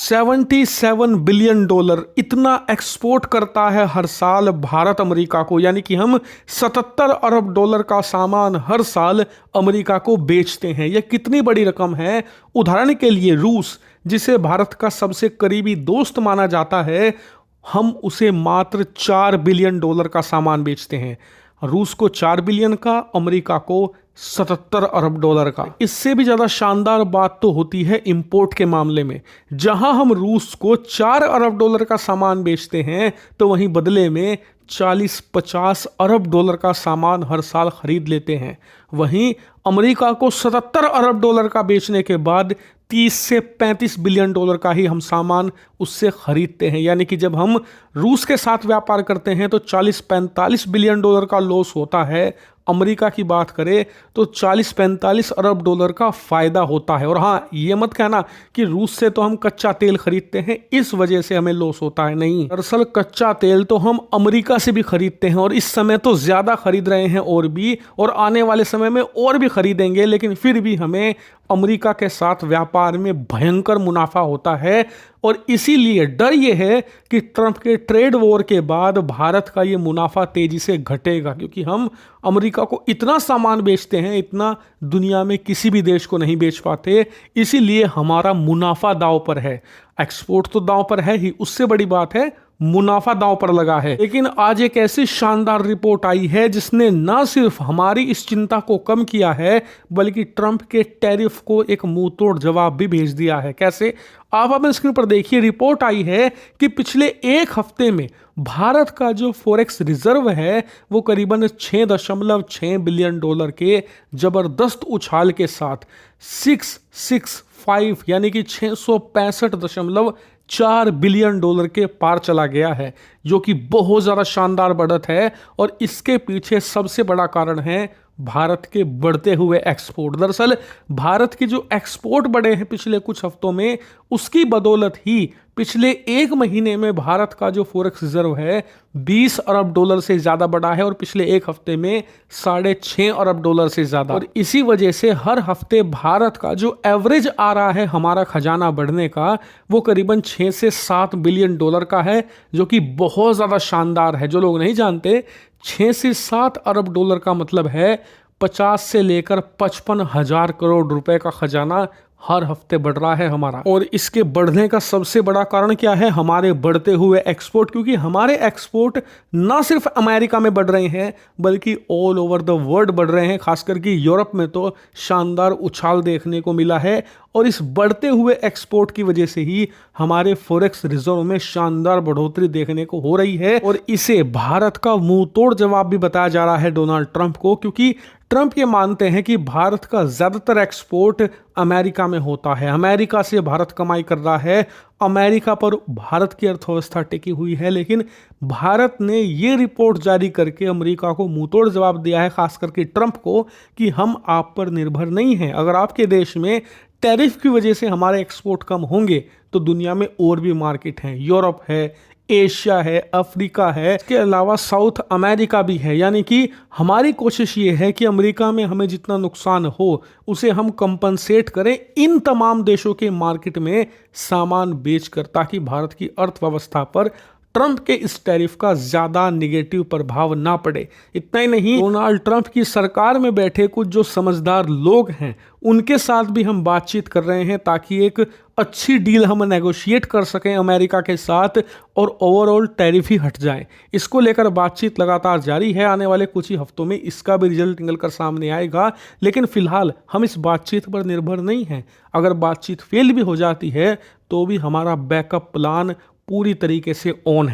$77 billion इतना export करता है हर साल भारत अमेरिका को, यानी कि हम $77 अरब का सामान हर साल अमेरिका को बेचते हैं। यह कितनी बड़ी रकम है। उदाहरण के लिए रूस, जिसे भारत का सबसे करीबी दोस्त माना जाता है, हम उसे मात्र $4 बिलियन का सामान बेचते हैं। रूस को 4 बिलियन का, अमेरिका को $77 अरब का। इससे भी ज्यादा शानदार बात तो होती है इंपोर्ट के मामले में। जहां हम रूस को $4 अरब का सामान बेचते हैं, तो वहीं बदले में 40-50 अरब का सामान हर साल खरीद लेते हैं। वहीं अमेरिका को $77 अरब का बेचने के बाद 30 से 35 बिलियन का ही हम सामान उससे खरीदते हैं। यानी कि जब हम रूस के साथ व्यापार करते हैं तो 40-45 बिलियन का लॉस होता है। अमेरिका की बात करें तो 40-45 अरब का फायदा होता है। और हाँ, ये मत कहना कि रूस से तो हम कच्चा तेल खरीदते हैं, इस वजह से हमें लॉस होता है। नहीं, दरअसल कच्चा तेल तो हम अमेरिका से भी खरीदते हैं, और इस समय तो ज्यादा खरीद रहे हैं और आने वाले समय में और भी खरीदेंगे। लेकिन फिर भी हमें अमेरिका के साथ व्यापार में भयंकर मुनाफा होता है, और इसीलिए डर यह है कि ट्रंप के ट्रेड वॉर के बाद भारत का ये मुनाफा तेजी से घटेगा, क्योंकि हम अमेरिका को इतना सामान बेचते हैं, इतना दुनिया में किसी भी देश को नहीं बेच पाते। इसीलिए हमारा मुनाफा दांव पर है। एक्सपोर्ट तो दांव पर है ही, उससे बड़ी बात है मुनाफा दांव पर लगा है। लेकिन आज एक ऐसी शानदार रिपोर्ट आई है जिसने न सिर्फ हमारी इस चिंता को कम किया है, बल्कि ट्रंप के टैरिफ को एक मुंहतोड़ जवाब भी भेज दिया है। कैसे, आप अपने स्क्रीन पर देखिए। रिपोर्ट आई है कि पिछले एक हफ्ते में भारत का जो फॉरेक्स रिजर्व है वो करीबन $6.6 बिलियन के जबरदस्त उछाल के साथ 665 यानी कि $665.4 बिलियन के पार चला गया है, जो कि बहुत ज़्यादा शानदार बढ़त है। और इसके पीछे सबसे बड़ा कारण है भारत के बढ़ते हुए एक्सपोर्ट। दरअसल भारत की जो एक्सपोर्ट बढ़े हैं पिछले कुछ हफ्तों में, उसकी बदौलत ही पिछले एक महीने में भारत का जो फॉरेक्स रिजर्व है $20 अरब से ज़्यादा बढ़ा है, और पिछले एक हफ्ते में $6.5 अरब से ज़्यादा। और इसी वजह से हर हफ्ते भारत का जो एवरेज आ रहा है हमारा खजाना बढ़ने का, वो करीबन 6 से 7 बिलियन का है, जो कि बहुत ज़्यादा शानदार है। जो लोग नहीं जानते, 6 से 7 अरब का मतलब है 50 से लेकर 55 हजार करोड़ रुपए का खजाना हर हफ्ते बढ़ रहा है हमारा। और इसके बढ़ने का सबसे बड़ा कारण क्या है? हमारे बढ़ते हुए एक्सपोर्ट। क्योंकि हमारे एक्सपोर्ट ना सिर्फ अमेरिका में बढ़ रहे हैं, बल्कि ऑल ओवर द वर्ल्ड बढ़ रहे हैं। खासकर कि यूरोप में तो शानदार उछाल देखने को मिला है, और इस बढ़ते हुए एक्सपोर्ट की वजह से ही हमारे फॉरेक्स रिजर्व में शानदार बढ़ोतरी देखने को हो रही है। और इसे भारत का मुंह तोड़ जवाब भी बताया जा रहा है डोनाल्ड ट्रंप को, क्योंकि ट्रंप ये मानते हैं कि भारत का ज्यादातर एक्सपोर्ट अमेरिका में होता है। अमेरिका से भारत कमाई कर रहा है, अमेरिका पर भारत की अर्थव्यवस्था टिकी हुई है। लेकिन भारत ने ये रिपोर्ट जारी करके अमेरिका को मुंहतोड़ जवाब दिया है, खास करके ट्रंप को, कि हम आप पर निर्भर नहीं हैं। अगर आपके देश में टैरिफ की वजह से हमारे एक्सपोर्ट कम होंगे तो दुनिया में और भी मार्केट हैं, यूरोप है, एशिया है, अफ्रीका है, इसके अलावा साउथ अमेरिका भी है। यानी कि हमारी कोशिश ये है कि अमेरिका में हमें जितना नुकसान हो उसे हम कंपनसेट करें इन तमाम देशों के मार्केट में सामान बेचकर, ताकि भारत की अर्थव्यवस्था पर ट्रंप के इस टैरिफ का ज्यादा नेगेटिव प्रभाव ना पड़े। इतना ही नहीं, डोनाल्ड ट्रंप की सरकार में बैठे कुछ जो समझदार लोग हैं उनके साथ भी हम बातचीत कर रहे हैं, ताकि एक अच्छी डील हम नेगोशिएट कर सकें अमेरिका के साथ, और ओवरऑल टैरिफ ही हट जाए। इसको लेकर बातचीत लगातार जारी है। आने वाले कुछ ही हफ्तों में इसका भी रिजल्ट निकल कर सामने आएगा। लेकिन फिलहाल हम इस बातचीत पर निर्भर नहीं हैं। अगर बातचीत फेल भी हो जाती है तो भी हमारा बैकअप प्लान पूरी तरीके से ऑन है।